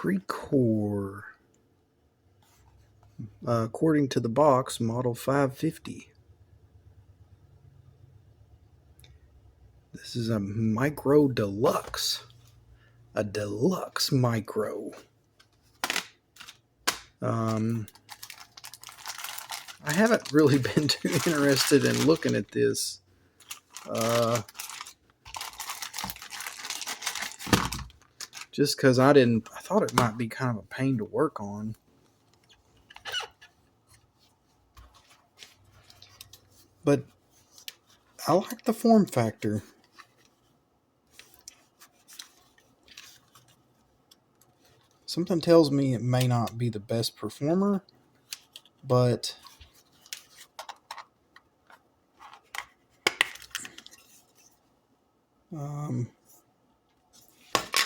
Precor. According to the box, model 550. This is a Micro Deluxe. A Deluxe Micro. I haven't really been too interested in looking at this. Just because I thought it might be kind of a pain to work on. But I like the form factor. Something tells me it may not be the best performer, but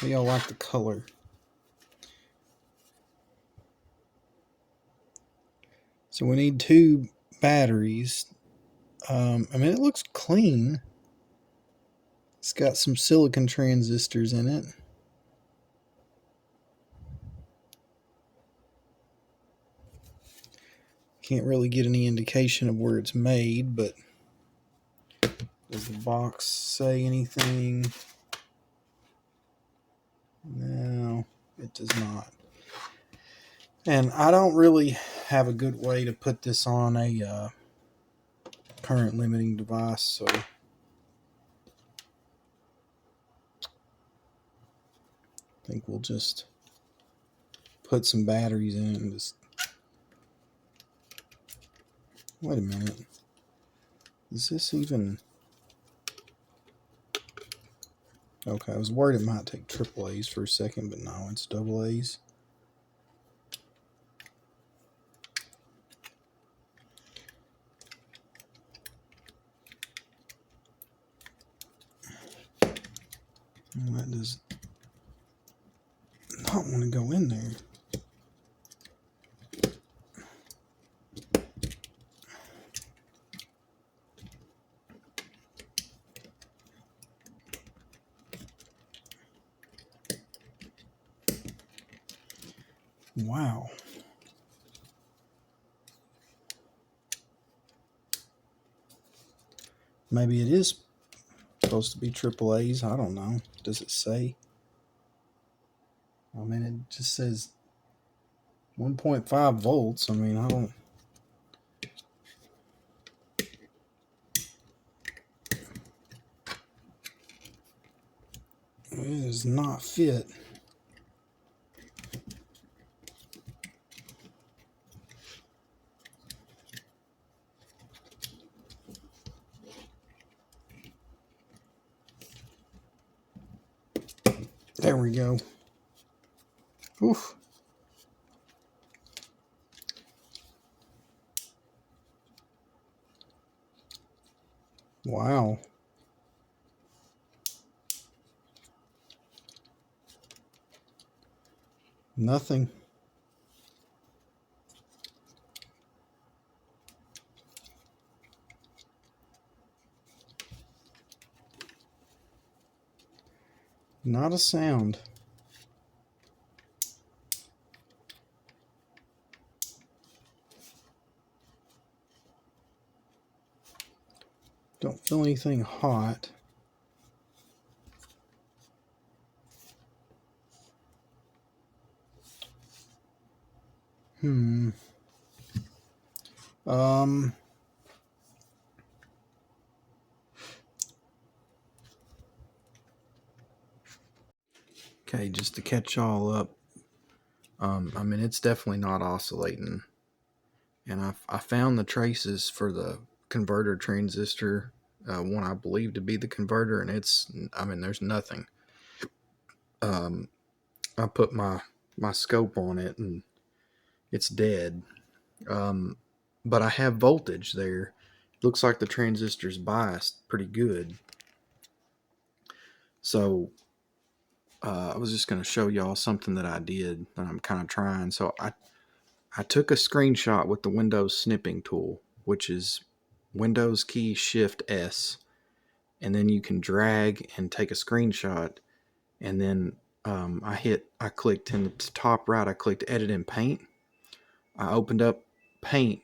maybe I like the color. So we need 2 batteries. I mean, it looks clean. It's got some silicon transistors in it. Can't really get any indication of where it's made, but does the box say anything? No, it does not. And I don't really have a good way to put this on a current limiting device, so I think we'll just put some batteries in it and just... Wait a minute. Is this even... Okay, I was worried it might take AAAs for a second, but no, it's AA's. Well, that does not want to go in there. Wow. Maybe it is supposed to be AAAs. I don't know. Does it say? I mean, it just says 1.5 volts. I mean, I don't... It does not fit. There we go. Oof. Wow. Nothing. Not a sound. Don't feel anything hot. Okay, just to catch y'all up, I mean, it's definitely not oscillating. And I found the traces for the converter transistor, one I believe to be the converter, and I mean, there's nothing. I put my scope on it, and it's dead. But I have voltage there. Looks like the transistor's biased pretty good. So I was just going to show y'all something that I did that I'm kind of trying. So I took a screenshot with the Windows snipping tool, which is Windows key Shift S, and then you can drag and take a screenshot, and then I clicked in the top right, I clicked edit in paint. I opened up paint,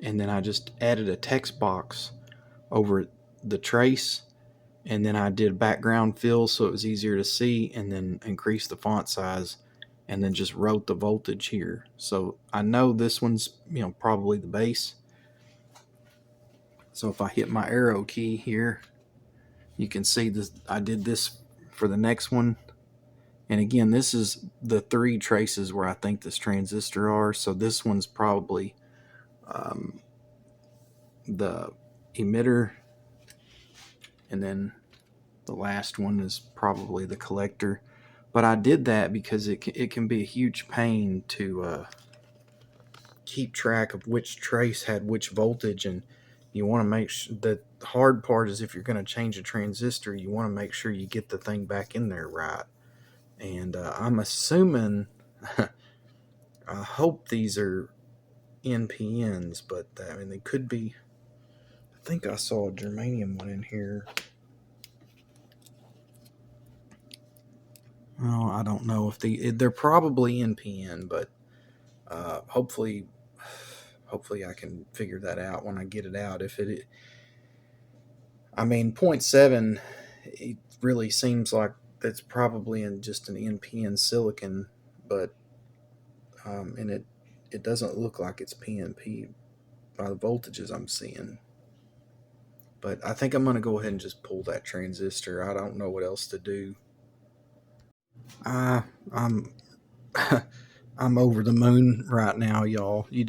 and then I just added a text box over the trace, and then I did background fill so it was easier to see, and then increased the font size, and then just wrote the voltage here. So I know this one's, probably the base. So if I hit my arrow key here, you can see this. I did this for the next one. And again, this is the 3 traces where I think this transistor are. So this one's probably the emitter, and then the last one is probably the collector. But I did that because it can be a huge pain to keep track of which trace had which voltage, and you want to make sure. The hard part is if you're going to change a transistor, you want to make sure you get the thing back in there right. And I'm assuming, I hope these are NPNs, but they could be. I think I saw a germanium one in here. Oh, I don't know if they're probably NPN, but hopefully I can figure that out when I get it out. If it, 0.7, it really seems like that's probably in just an NPN silicon, but and it doesn't look like it's PNP by the voltages I'm seeing. But I think I'm going to go ahead and just pull that transistor. I don't know what else to do. I'm I'm over the moon right now, y'all. You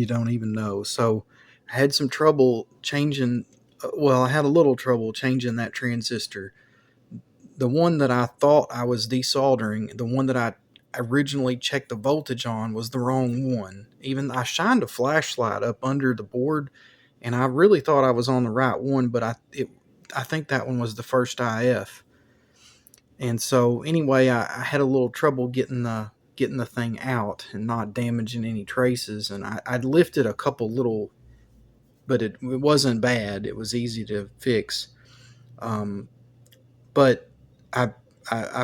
don't even know. So I had some trouble changing. Well, I had a little trouble changing that transistor. The one that I thought I was desoldering, the one that I originally checked the voltage on, was the wrong one. Even I shined a flashlight up under the board, and I really thought I was on the right one, but I think that one was the first IF. And so anyway, I had a little trouble getting the thing out and not damaging any traces. And I'd lifted a couple little, but it wasn't bad. It was easy to fix. But I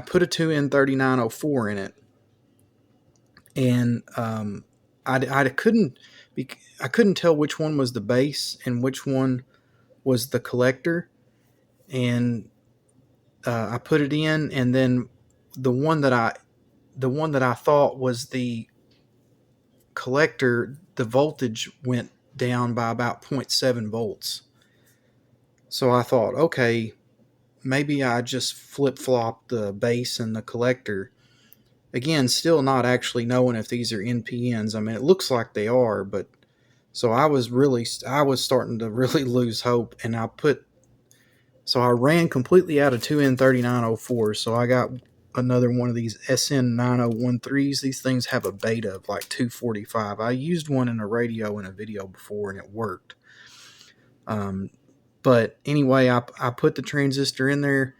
put a 2N3904 in it, and I couldn't tell which one was the base and which one was the collector. And I put it in, and then the one that I thought was the collector, the voltage went down by about 0.7 volts. So I thought, okay, maybe I just flip-flopped the base and the collector. Again, still not actually knowing if these are NPNs. It looks like they are, but so I was starting to really lose hope, and so I ran completely out of 2N3904, so I got another one of these SN9013s. These things have a beta of like 245. I used one in a radio in a video before, and it worked. But anyway, I put the transistor in there,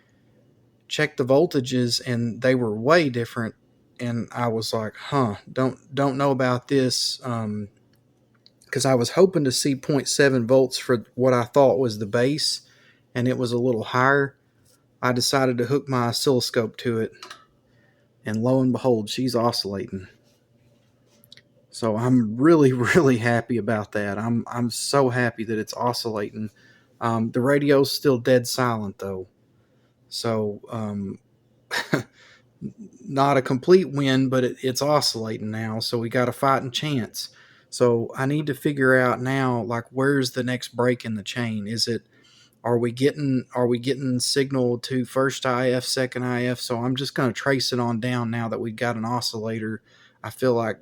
checked the voltages, and they were way different. And I was like, don't know about this. Because I was hoping to see 0.7 volts for what I thought was the base, and it was a little higher. I decided to hook my oscilloscope to it, and lo and behold, she's oscillating. So I'm really, really happy about that. I'm so happy that it's oscillating. The radio's still dead silent though, so not a complete win, but it's oscillating now. So we got a fighting chance. So I need to figure out now, like, where's the next break in the chain? Are we getting signal to first IF, second IF? So I'm just going to trace it on down now that we've got an oscillator. I feel like,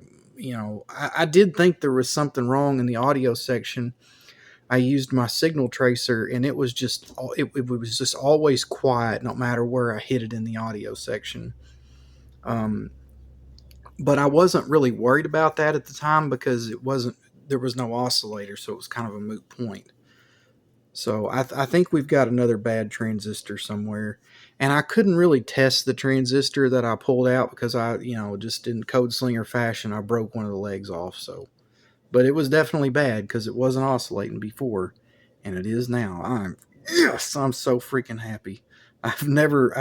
I did think there was something wrong in the audio section. I used my signal tracer, and it was just always quiet no matter where I hit it in the audio section. But I wasn't really worried about that at the time because there was no oscillator, so it was kind of a moot point. So I think we've got another bad transistor somewhere. And I couldn't really test the transistor that I pulled out because I, just in code slinger fashion, I broke one of the legs off. So, but it was definitely bad because it wasn't oscillating before, and it is now. I'm so freaking happy. I've never,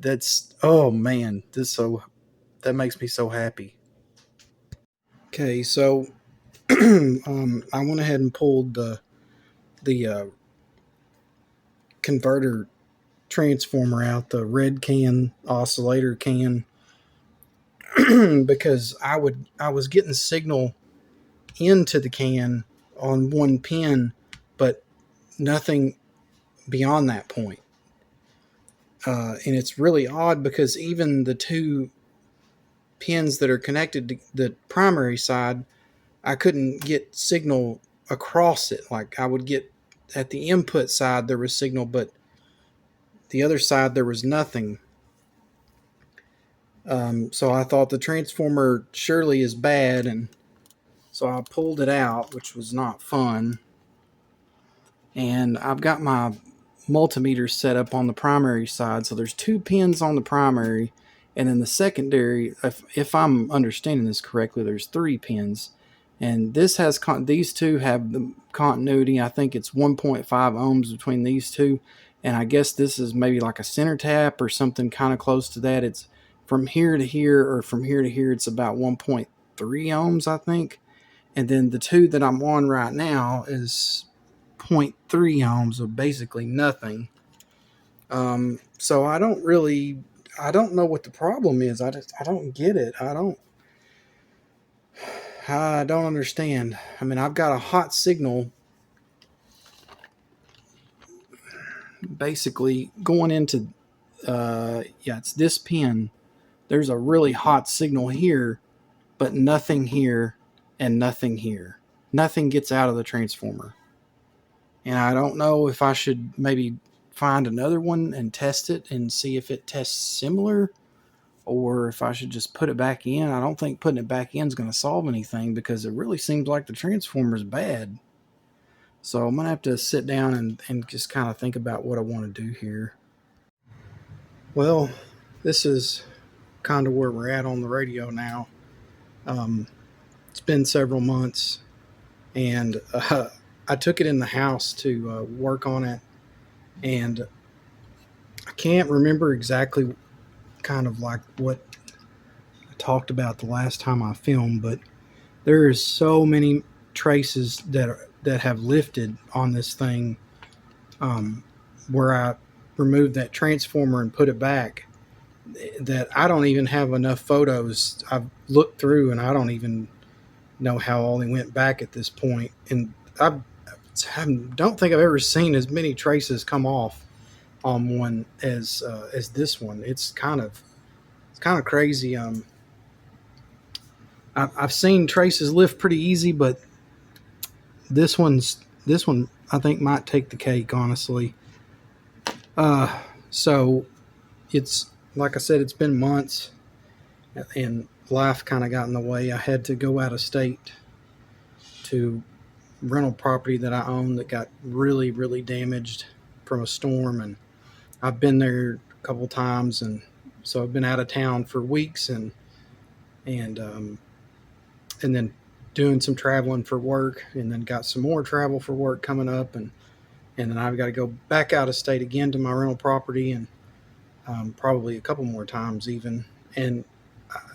That's, oh man, that makes me so happy. Okay, so I went ahead and pulled the converter transformer out, the red can oscillator can, because I was getting signal into the can on one pin, but nothing beyond that point. And it's really odd because even the two pins that are connected to the primary side, I couldn't get signal across it. Like I would get at the input side, there was signal, but the other side, there was nothing. So I thought the transformer surely is bad, and so I pulled it out, which was not fun. And I've got my multimeter set up on the primary side. So there's two pins on the primary, and then the secondary, if I'm understanding this correctly, there's three pins. And this has these two have the continuity. I think it's 1.5 ohms between these two. And I guess this is maybe like a center tap or something kind of close to that. It's from here to here, or from here to here, it's about 1.3 ohms, I think. And then the two that I'm on right now is 0.3 ohms, of basically nothing. So I don't know what the problem is. I don't get it. I don't understand. I mean, I've got a hot signal basically going into, it's this pin. There's a really hot signal here, but nothing here and nothing here. Nothing gets out of the transformer. And I don't know if I should maybe find another one and test it and see if it tests similar, or if I should just put it back in. I don't think putting it back in is going to solve anything because it really seems like the transformer is bad. So I'm going to have to sit down and just kind of think about what I want to do here. Well, this is kind of where we're at on the radio now. It's been several months, and I took it in the house to work on it, and I can't remember exactly kind of like what I talked about the last time I filmed, but there is so many traces that have lifted on this thing, where I removed that transformer and put it back, that I don't even have enough photos. I've looked through and I don't even know how all they went back at this point. And I don't think I've ever seen as many traces come off on one as this one. It's kind of crazy. I've seen traces lift pretty easy, but this one I think might take the cake, honestly. So it's, like I said, it's been months, and life kind of got in the way. I had to go out of state to rental property that I own that got really, really damaged from a storm, and I've been there a couple times, and so I've been out of town for weeks, and then doing some traveling for work, and then got some more travel for work coming up, and then I've got to go back out of state again to my rental property, and probably a couple more times even. And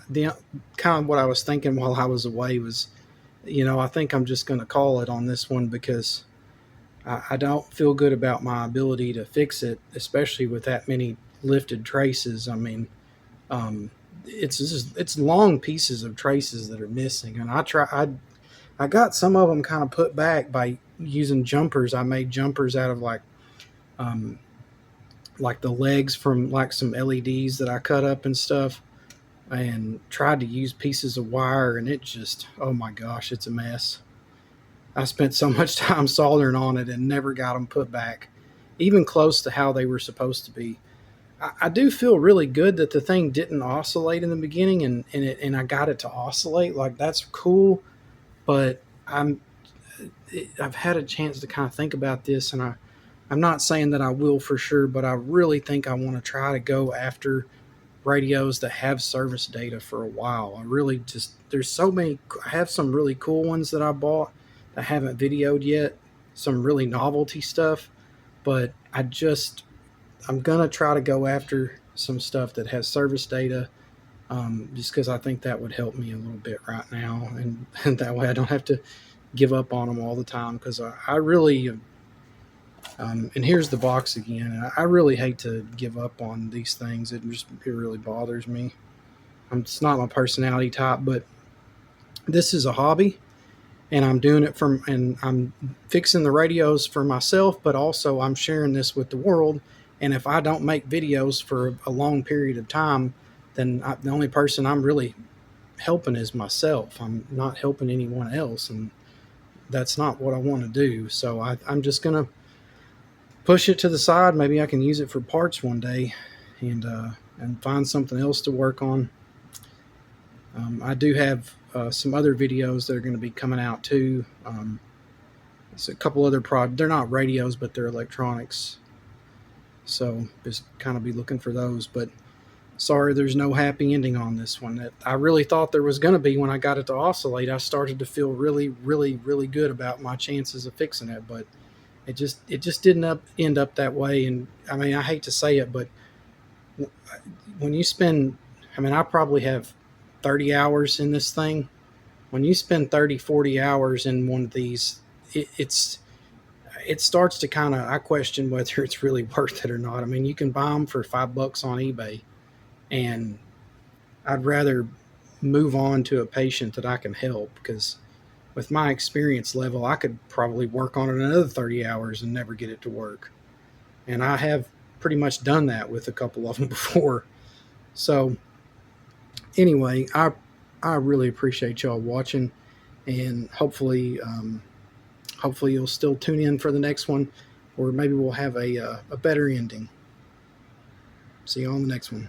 the kind of what I was thinking while I was away was, I think I'm just going to call it on this one, because I don't feel good about my ability to fix it, especially with that many lifted traces. I mean, it's long pieces of traces that are missing, and I got some of them kind of put back by using jumpers. I made jumpers out of like the legs from like some LEDs that I cut up and stuff, and tried to use pieces of wire, and it just, oh my gosh, it's a mess. I spent so much time soldering on it and never got them put back, even close to how they were supposed to be. I do feel really good that the thing didn't oscillate in the beginning, and I got it to oscillate. Like, that's cool, but I've had a chance to kind of think about this, and I'm not saying that I will for sure, but I really think I want to try to go after radios that have service data for a while. There's so many. I have some really cool ones that I bought that I haven't videoed yet, some really novelty stuff, but I'm gonna try to go after some stuff that has service data, just because I think that would help me a little bit right now, and that way I don't have to give up on them all the time, because I really and here's the box again. I really hate to give up on these things. It really bothers me. It's not my personality type, but this is a hobby, and I'm doing it and I'm fixing the radios for myself, but also I'm sharing this with the world. And if I don't make videos for a long period of time, then the only person I'm really helping is myself. I'm not helping anyone else, and that's not what I want to do. So I'm just gonna push it to the side. Maybe I can use it for parts one day, and find something else to work on. I do have some other videos that are going to be coming out too. It's a couple other they're not radios, but they're electronics. So just kind of be looking for those. But sorry, there's no happy ending on this one. I really thought there was going to be when I got it to oscillate. I started to feel really, really, really good about my chances of fixing it, but it just didn't end up that way. And I mean, I hate to say it, but when you spend, I mean, I probably have 30 hours in this thing. When you spend 30, 40 hours in one of these, it starts to kind of, I question whether it's really worth it or not. I mean, you can buy them for $5 on eBay, and I'd rather move on to a patient that I can help, because with my experience level, I could probably work on it another 30 hours and never get it to work. And I have pretty much done that with a couple of them before. So anyway, I really appreciate y'all watching, and hopefully you'll still tune in for the next one, or maybe we'll have a better ending. See you on the next one.